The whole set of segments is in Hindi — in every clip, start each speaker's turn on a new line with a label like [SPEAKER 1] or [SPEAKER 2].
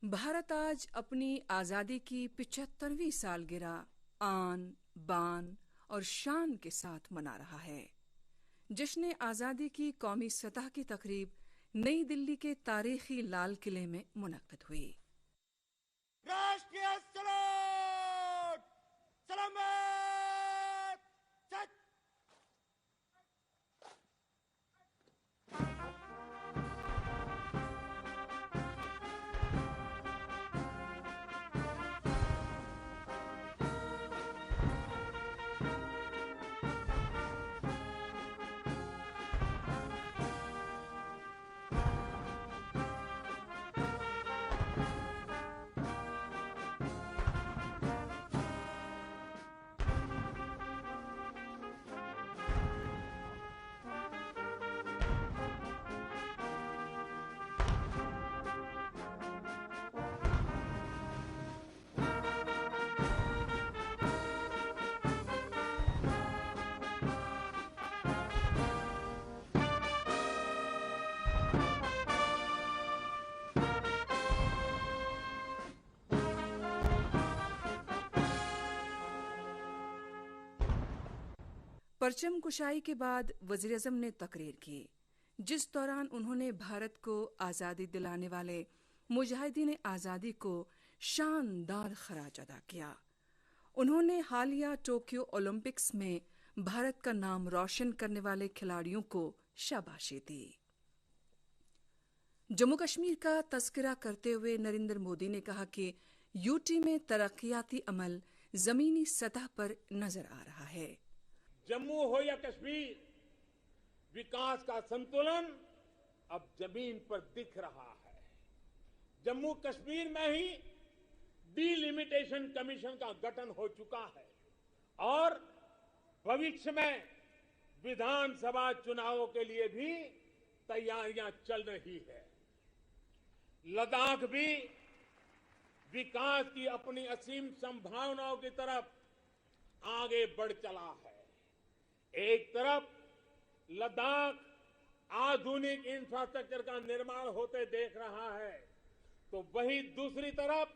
[SPEAKER 1] भारत आज अपनी आज़ादी की 75वीं सालगिरह आन बान और शान के साथ मना रहा है। जश्न आज़ादी की कौमी सतह की तकरीब नई दिल्ली के तारीखी लाल किले में मुनक्किद हुई।
[SPEAKER 2] राष्ट्रीय सलाम सलामत सच।
[SPEAKER 1] परचम कुशाई के बाद वज़ीर आज़म ने तकरीर की, जिस दौरान उन्होंने भारत को आज़ादी दिलाने वाले मुजाहिदीन आज़ादी को शानदार खराज अदा किया। उन्होंने हालिया टोक्यो ओलंपिक्स में भारत का नाम रोशन करने वाले खिलाड़ियों को शाबाशी दी। जम्मू कश्मीर का तस्करा करते हुए नरेंद्र मोदी ने कहा कि यूटी में तरक्याती अमल जमीनी सतह पर नजर आ रहा है।
[SPEAKER 2] जम्मू हो या कश्मीर, विकास का संतुलन अब जमीन पर दिख रहा है। जम्मू कश्मीर में ही डिलिमिटेशन कमीशन का गठन हो चुका है और भविष्य में विधानसभा चुनावों के लिए भी तैयारियां चल रही है। लद्दाख भी विकास की अपनी असीम संभावनाओं की तरफ आगे बढ़ चला है। एक तरफ लद्दाख आधुनिक इंफ्रास्ट्रक्चर का निर्माण होते देख रहा है, तो वहीं दूसरी तरफ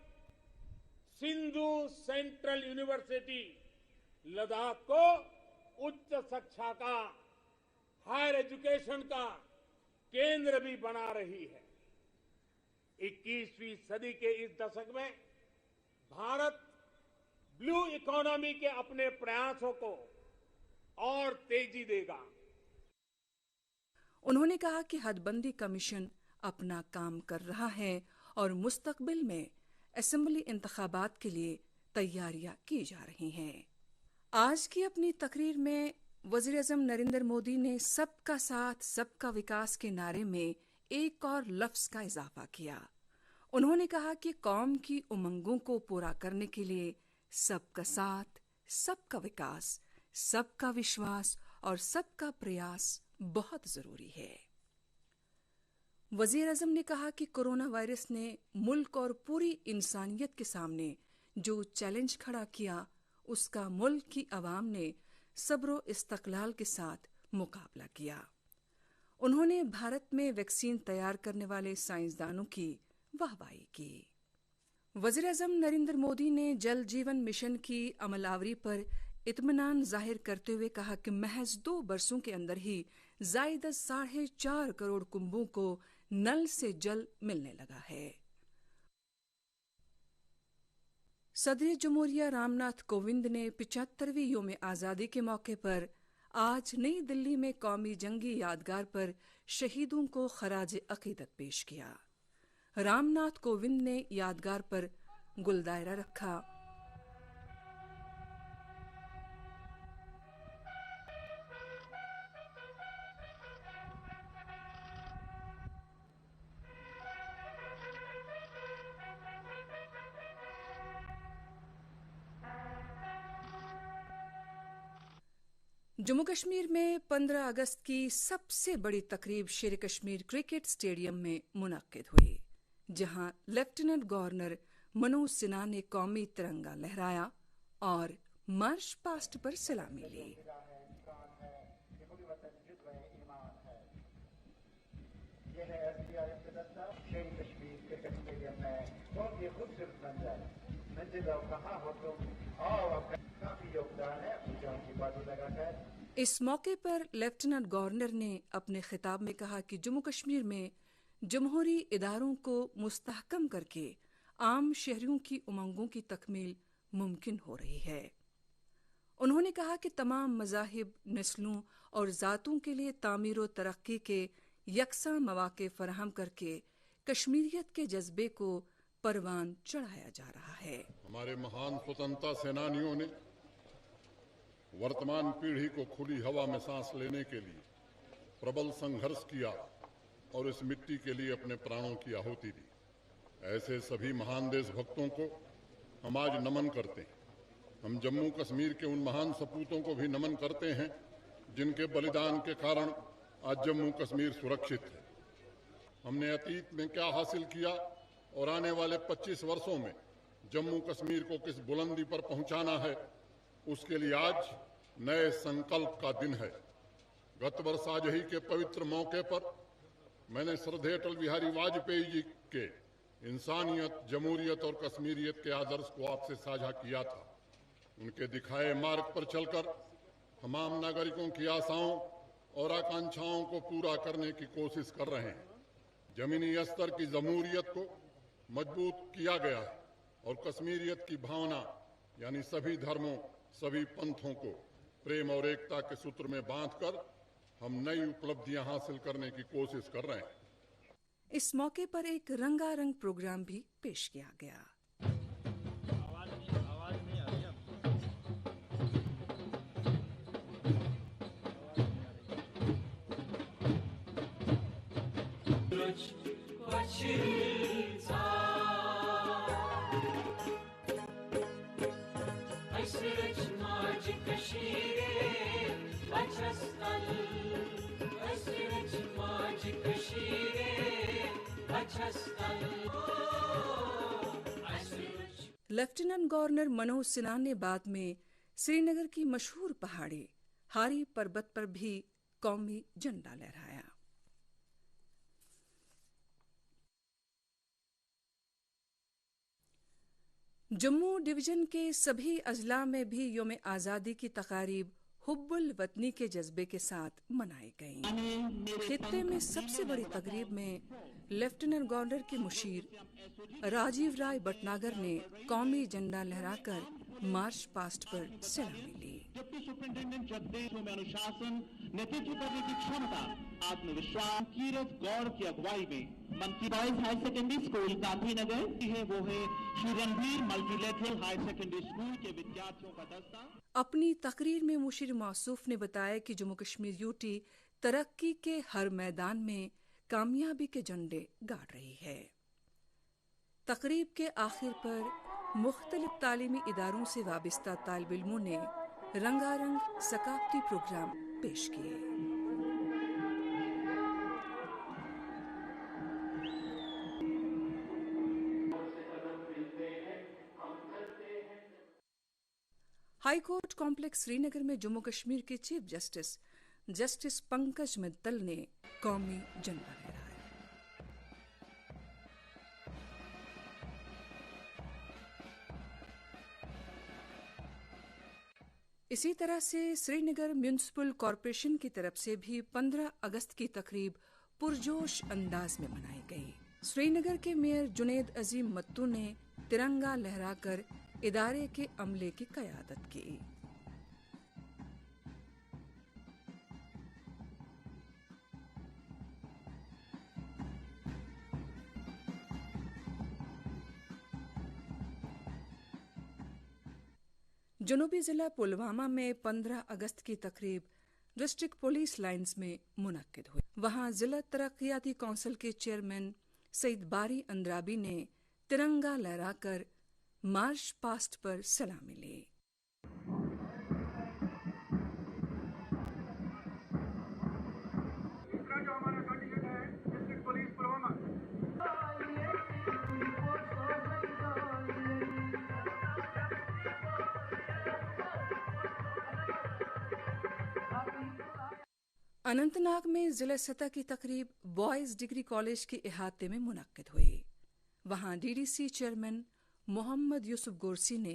[SPEAKER 2] सिंधु सेंट्रल यूनिवर्सिटी लद्दाख को उच्च शिक्षा का, हायर एजुकेशन का केंद्र भी बना रही है। 21वीं सदी के इस दशक में भारत ब्लू इकोनॉमी के अपने प्रयासों को और तेजी देगा।
[SPEAKER 1] उन्होंने कहा कि हदबंदी कमीशन अपना काम कर रहा है और मुस्तकबिल में असेंबली इंतखाबात के लिए तैयारियां की जा रही हैं। आज की अपनी तकरीर में वज़ीर आज़म नरेंद्र मोदी ने सबका साथ सबका विकास के नारे में एक और लफ्ज का इजाफा किया। उन्होंने कहा कि कौम की उमंगों को पूरा करने के लिए सबका साथ, सबका विकास, सबका विश्वास और सबका प्रयास बहुत जरूरी है। वज़ीर आज़म ने कहा कि कोरोना वायरस ने मुल्क और पूरी इंसानियत के सामने जो चैलेंज खड़ा किया, उसका मुल्क की आवाम ने सब्र व इस्तक़लाल के साथ मुकाबला किया। उन्होंने भारत में वैक्सीन तैयार करने वाले साइंसदानों की वाहवाही की। वज़ीर आज़म नरेंद्र मोदी ने जल जीवन मिशन की अमलावरी पर इत्मीनान जाहिर करते हुए कहा कि महज 2 बरसों के अंदर ही ज़ायद 4.5 करोड़ कुंबों को नल से जल मिलने लगा है। सदर जमहूरिया रामनाथ कोविंद ने 75वीं यौम आज़ादी के मौके पर आज नई दिल्ली में कौमी जंगी यादगार पर शहीदों को खराज अकीदत पेश किया। रामनाथ कोविंद ने यादगार पर गुलदायरा रखा, जम्मू कश्मीर में 15 अगस्त की सबसे बड़ी तकरीब शेर कश्मीर क्रिकेट स्टेडियम में मुनक्किद हुई, जहां लेफ्टिनेंट गवर्नर मनोज सिन्हा ने कौमी तिरंगा लहराया और मार्च पास्ट पर सलामी ली। शेर कश्मीर क्रिकेट स्टेडियम में
[SPEAKER 3] जगह कहाँ हो तुम और आपका काफी योगदान है अपनी जान की बाजी लगाकर।
[SPEAKER 1] इस मौके पर लेफ्टिनेंट गवर्नर ने अपने खिताब में कहा कि जम्मू कश्मीर में जमहूरी इदारों को मुस्तहकम करके आम शहरियों की उमंगों की तकमील मुमकिन हो रही है। उन्होंने कहा कि तमाम मज़ाहिब, नस्लों और ज़ातों के लिए तामीर व तरक्की के यकसा मौक़े फराहम करके कश्मीरियत के जज्बे को परवान चढ़ाया जा रहा है।
[SPEAKER 4] हमारे महान स्वतंत्रता सेनानियों ने वर्तमान पीढ़ी को खुली हवा में सांस लेने के लिए प्रबल संघर्ष किया और इस मिट्टी के लिए अपने प्राणों की आहुति दी। ऐसे सभी महान देशभक्तों को हम आज नमन करते हैं। हम जम्मू कश्मीर के उन महान सपूतों को भी नमन करते हैं जिनके बलिदान के कारण आज जम्मू कश्मीर सुरक्षित है। हमने अतीत में क्या हासिल किया और आने वाले 25 वर्षों में जम्मू कश्मीर को किस बुलंदी पर पहुंचाना है, उसके लिए आज नए संकल्प का दिन है। गत वर्ष आज ही के पवित्र मौके पर मैंने श्रद्धेय अटल बिहारी वाजपेयी जी के इंसानियत, जमहूरियत और कश्मीरियत के आदर्श को आपसे साझा किया था। उनके दिखाए मार्ग पर चलकर तमाम नागरिकों की आशाओं और आकांक्षाओं को पूरा करने की कोशिश कर रहे हैं। जमीनी स्तर की जमहूरियत को मजबूत किया गया है और कश्मीरियत की भावना यानी सभी धर्मों, सभी पंथों को प्रेम और एकता के सूत्र में बांधकर हम नई उपलब्धियां हासिल करने की कोशिश कर रहे हैं।
[SPEAKER 1] इस मौके पर एक रंगारंग प्रोग्राम भी पेश किया गया। लेफ्टिनेंट गवर्नर मनोज सिन्हा ने बाद में श्रीनगर की मशहूर पहाड़ी हारी पर्वत पर भी कौमी झंडा लहराया। जम्मू डिवीजन के सभी अजला में भी यौम आज़ादी की तकारीब हुब्बुल वतनी के जज्बे के साथ मनाई गईं। खित्ते में सबसे बड़ी तकरीब में लेफ्टिनेंट गवर्नर के मुशीर राजीव राय भटनागर ने कौमी झंडा लहराकर मार्च पास्ट पर सलामी ली।
[SPEAKER 5] डिप्टी सुपरिटेंडेंट जगदीश में अनुशासन, नेतृत्व करने की क्षमता, आत्मविश्वास, कीरत गौर की अगुवाई में मंत्री boys higher secondary school Gandhinagar है वो है Shri Randhir multilateral higher secondary school के विद्यार्थियों का दस्ता।
[SPEAKER 1] अपनी तकरीर में मुशीर मौसूफ ने बताया कि जम्मू कश्मीर यूटी तरक्की के हर मैदान में कामयाबी के झंडे गाड़ रही है। तकरीब के आखिर पर मुख्तलिफ तालीमी इदारों से वाबस्ता तालिब इल्मों ने रंगारंग सकाफती प्रोग्राम पेश किए। हाई कोर्ट कॉम्प्लेक्स श्रीनगर में जम्मू कश्मीर के चीफ जस्टिस पंकज मित्तल ने कौमी झंडा लहराया। इसी तरह से श्रीनगर म्युनिसिपल कॉरपोरेशन की तरफ से भी 15 अगस्त की तकरीब पुरजोश अंदाज में मनाई गई। श्रीनगर के मेयर जुनेद अजीम मत्तू ने तिरंगा लहराकर इदारे के अमले की क़यादत की। जनूबी जिला पुलवामा में 15 अगस्त की तकरीब डिस्ट्रिक्ट पुलिस लाइन्स में मुनक्किद हुई। वहां जिला तरक्कियाती काउंसिल के चेयरमैन सईद बारी अंद्राबी ने तिरंगा लहराकर मार्च पास्ट पर सलामी ली। अनंतनाग में जिला सतह की तकरीब बॉयज डिग्री कॉलेज के इहाते में मुनक्किद हुई। वहां डीडीसी चेयरमैन मोहम्मद यूसुफ गोरसी ने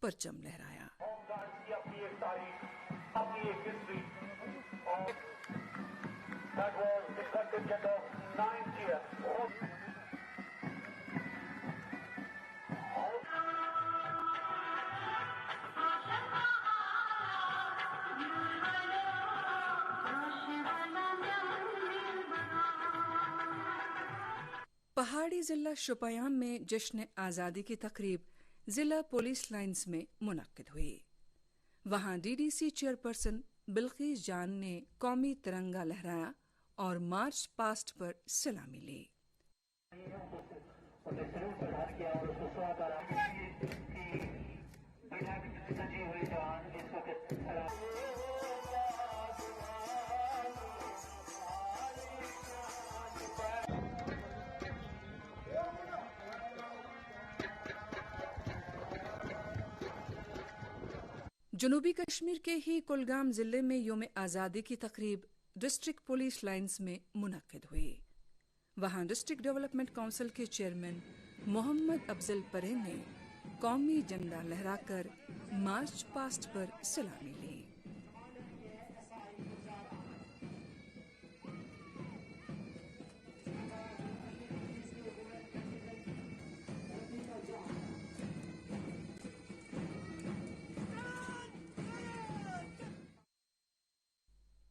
[SPEAKER 1] परचम लहराया।
[SPEAKER 3] होमगार्ड्स की अपनी एक तारीख, अपनी एक history. That was the contingent of 90th.
[SPEAKER 1] पहाड़ी जिला शोपियां में जश्न आज़ादी की तकरीब जिला पुलिस लाइन्स में मुनक्किद हुई। वहां डीडीसी चेयरपर्सन बिल्किस जान ने कौमी तिरंगा लहराया और मार्च पास्ट पर सलामी ली। जनूबी कश्मीर के ही कुलगाम जिले में योम आज़ादी की तकरीब डिस्ट्रिक्ट पुलिस लाइन्स में मुनक्किद हुई। वहां डिस्ट्रिक्ट डेवलपमेंट काउंसिल के चेयरमैन मोहम्मद अफजल परे ने कौमी झंडा लहराकर मार्च पास्ट पर सलामी ली।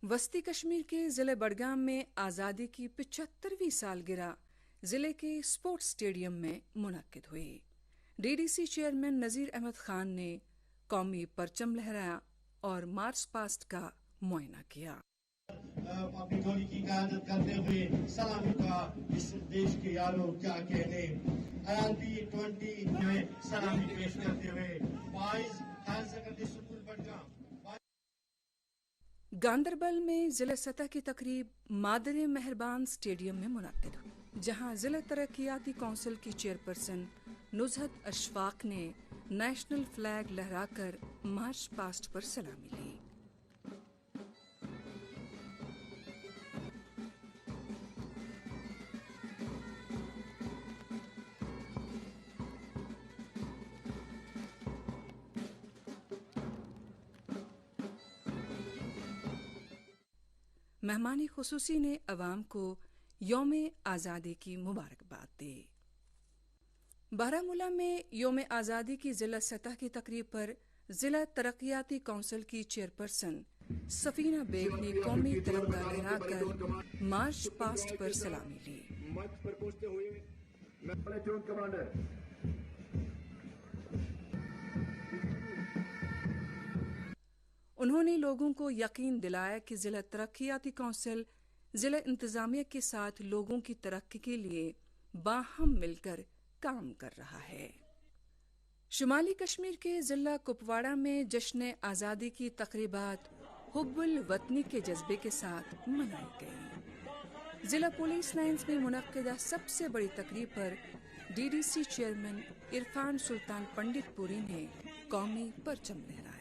[SPEAKER 1] वस्ती कश्मीर के जिले बडगाम में आज़ादी की 75वीं सालगिरह जिले के स्पोर्ट्स स्टेडियम में मुनक्किद हुई। डीडीसी चेयरमैन नज़ीर अहमद खान ने कौमी परचम लहराया और मार्च पास्ट का मुआयना किया।
[SPEAKER 6] अपनी गोली की क़यादत करते हुए सलामी का इस देश के यारों क्या कहने। IRP-20 में सलामी पेश करते हुए boys higher secondary school Budgam.
[SPEAKER 1] Ganderbal में जिला सतह की तकरीब मादर मेहरबान स्टेडियम में मुनक्किद हुई, जहां जिला तरक्याती काउंसिल की चेयरपर्सन नुज़हत अशफाक ने नेशनल फ्लैग लहराकर मार्च पास्ट पर सलामी ली। मेहमानी खुसूसी ने अवाम को योम आज़ादी की मुबारकबाद दी। बारामूला में योम आज़ादी की जिला सतह की तकरीब पर जिला तरक्याती काउंसिल की चेयरपर्सन सफीना बेग ने कौमी तिरंगा लहराकर मार्च पास्ट पर सलामी ली।
[SPEAKER 3] मंच पर पहुंचते हुए प्लेटून कमांडर
[SPEAKER 1] उन्होंने लोगों को यकीन दिलाया कि जिला तरक्याती काउंसिल जिला इंतजामिया के साथ लोगों की तरक्की के लिए बाहम मिलकर काम कर रहा है। शुमाली कश्मीर के जिला कुपवाड़ा में जश्न आज़ादी की तकरीबात हुब्बुल वतनी के जज्बे के साथ मनाई गई। जिला पुलिस लाइन्स में मुनक्किदा सबसे बड़ी तकरीब पर डीडीसी चेयरमैन इरफान सुल्तान पंडितपुरी ने कौमी परचम लहराया।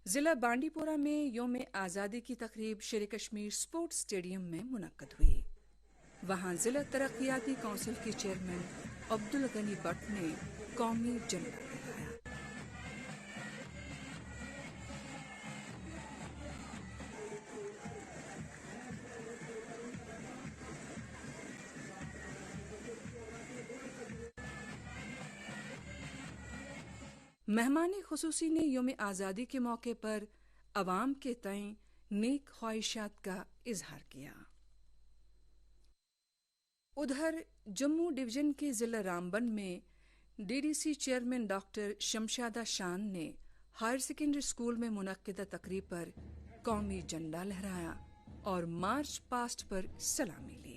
[SPEAKER 1] जिला बांडीपोरा में योम आज़ादी की तकरीब शेर कश्मीर स्पोर्ट्स स्टेडियम में मुनक्किद हुई। वहां जिला तरक्याती काउंसिल के चेयरमैन अब्दुल गनी भट्ट ने कौमी झंडा लहराया। मेहमानी खुसूसी ने योम आज़ादी के मौके पर अवाम के तय नेक ख्वाहिशात का इजहार किया। उधर जम्मू डिवीजन के जिला रामबन में डीडीसी चेयरमैन डॉक्टर शमशादा शान ने हायर सेकेंडरी स्कूल में मुनक्किदा तकरीब पर कौमी झंडा लहराया और मार्च पास्ट पर सलामी ली।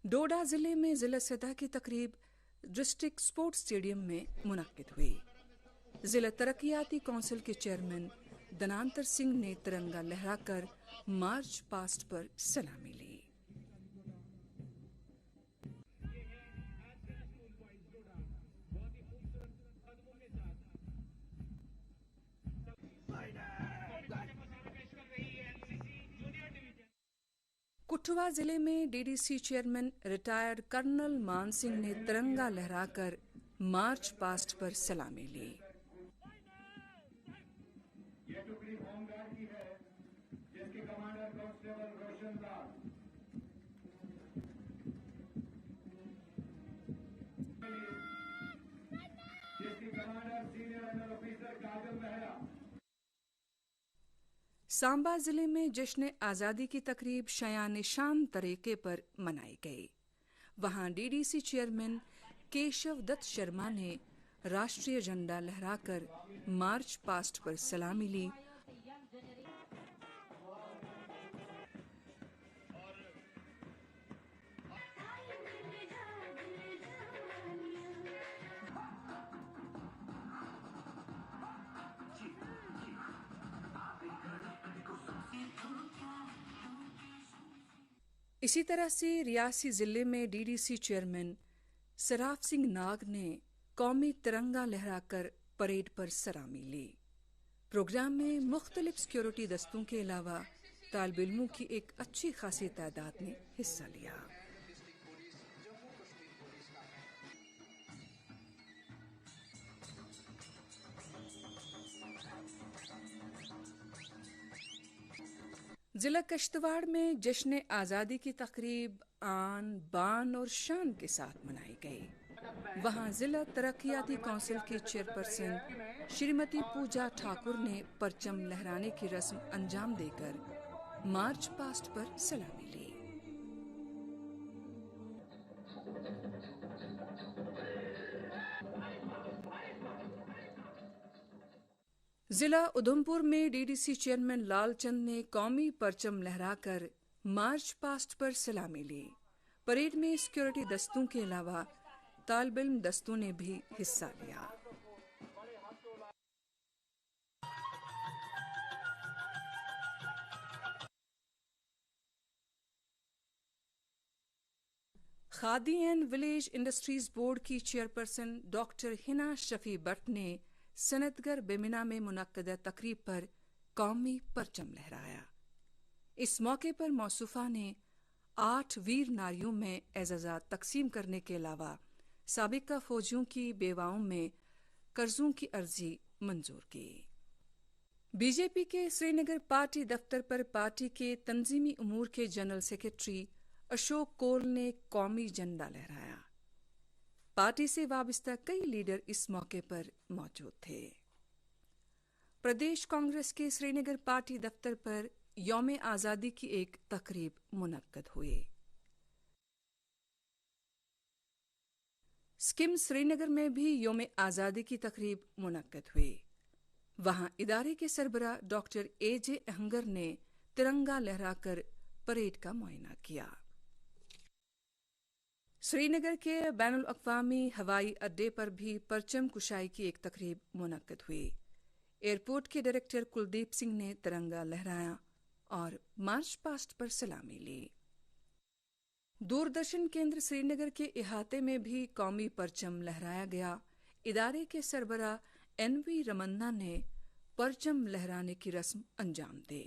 [SPEAKER 1] डोडा जिले में जिला सतह की तकरीब डिस्ट्रिक्ट स्पोर्ट्स स्टेडियम में मुनक्किद हुई। जिला तरक्याती काउंसिल के चेयरमैन धनांतर सिंह ने तिरंगा लहराकर मार्च पास्ट पर सलामी ली। कुठवा जिले में डीडीसी चेयरमैन रिटायर्ड कर्नल मान सिंह ने तिरंगा लहराकर मार्च पास्ट पर सलामी ली।
[SPEAKER 3] ये टुकड़ी होमगार्ड की है, जिसके कमांडर कांस्टेबल रोशन दास, जिसकी कमांडर सीनियर अंडर ऑफिसर काजल मेहरा।
[SPEAKER 1] सांबा जिले में जश्न आज़ादी की तकरीब शयान शान तरीके पर मनाई गई। वहां डीडीसी चेयरमैन केशव दत्त शर्मा ने राष्ट्रीय झंडा लहराकर मार्च पास्ट पर सलामी ली। इसी तरह से रियासी जिले में डीडीसी चेयरमैन सराफ सिंह नाग ने कौमी तिरंगा लहराकर परेड पर सलामी ली। प्रोग्राम में मुख्तलिफ सिक्योरिटी दस्तों के अलावा तालिब इल्मों की एक अच्छी खासी तादाद ने हिस्सा लिया। जिला कश्तवाड़ में जश्न आज़ादी की तकरीब आन बान और शान के साथ मनाई गई। वहां जिला तरक्याती काउंसिल की चेयरपर्सन श्रीमती पूजा ठाकुर ने परचम लहराने की रस्म अंजाम देकर मार्च पास्ट पर सलामी ली। जिला उधमपुर में डीडीसी चेयरमैन लालचंद ने कौमी परचम लहराकर मार्च पास्ट पर सलामी ली। परेड में सिक्योरिटी दस्तों के अलावा तालिब इल्म दस्तों ने भी हिस्सा लिया। Khadi and village industries board की चेयरपर्सन डॉक्टर हिना शफी भट्ट ने सनतगर बेमिना में मुनक्कदा तकरीब पर कौमी परचम लहराया। इस मौके पर मौसूफा ने 8 वीर नारियों में एजाज़ात तकसीम करने के अलावा साबिका फौजियों की बेवाओं में कर्जों की अर्जी मंजूर की। बीजेपी के श्रीनगर पार्टी दफ्तर पर पार्टी के तंजीमी उमूर के जनरल सेक्रेटरी अशोक कोल ने कौमी झंडा लहराया। पार्टी से वाबस्ता कई लीडर इस मौके पर मौजूद थे। प्रदेश कांग्रेस के श्रीनगर पार्टी दफ्तर पर यौम आज़ादी की एक तकरीब मुनक्कद हुई। स्किम श्रीनगर में भी यौम आज़ादी की तकरीब मुनक्कद हुई। वहां इदारे के सरबराह डॉक्टर एजे अहंगर ने तिरंगा लहराकर परेड का मुआयना किया। श्रीनगर के बैनुल अक़वामी हवाई अड्डे पर भी परचम कुशाई की एक तकरीब मुनक्कद हुई। एयरपोर्ट के डायरेक्टर कुलदीप सिंह ने तिरंगा लहराया और मार्च पास्ट पर सलामी ली। दूरदर्शन केंद्र श्रीनगर के इहाते में भी कौमी परचम लहराया गया। इदारे के सरबराह एनवी रमन्ना ने परचम लहराने की रस्म अंजाम दी।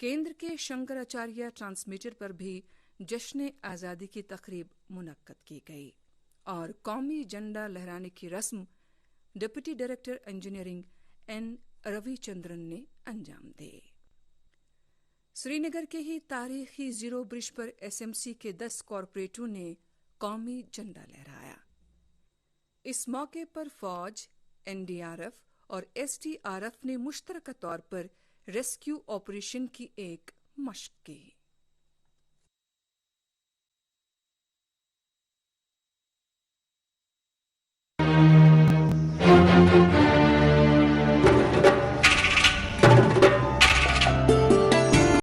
[SPEAKER 1] केंद्र के शंकराचार्य ट्रांसमीटर पर भी जश्न आज़ादी की तकरीब मुनक्कद की गई और कौमी झंडा लहराने की रस्म deputy director engineering N Ravichandran ने अंजाम दी। श्रीनगर के ही तारीखी जीरो ब्रिज पर एसएमसी के 10 कॉरपोरेटरों ने कौमी झंडा लहराया। इस मौके पर फौज, एनडीआरएफ और एसडीआरएफ ने मुश्तरका तौर पर रेस्क्यू ऑपरेशन की एक मशक की।
[SPEAKER 7] है।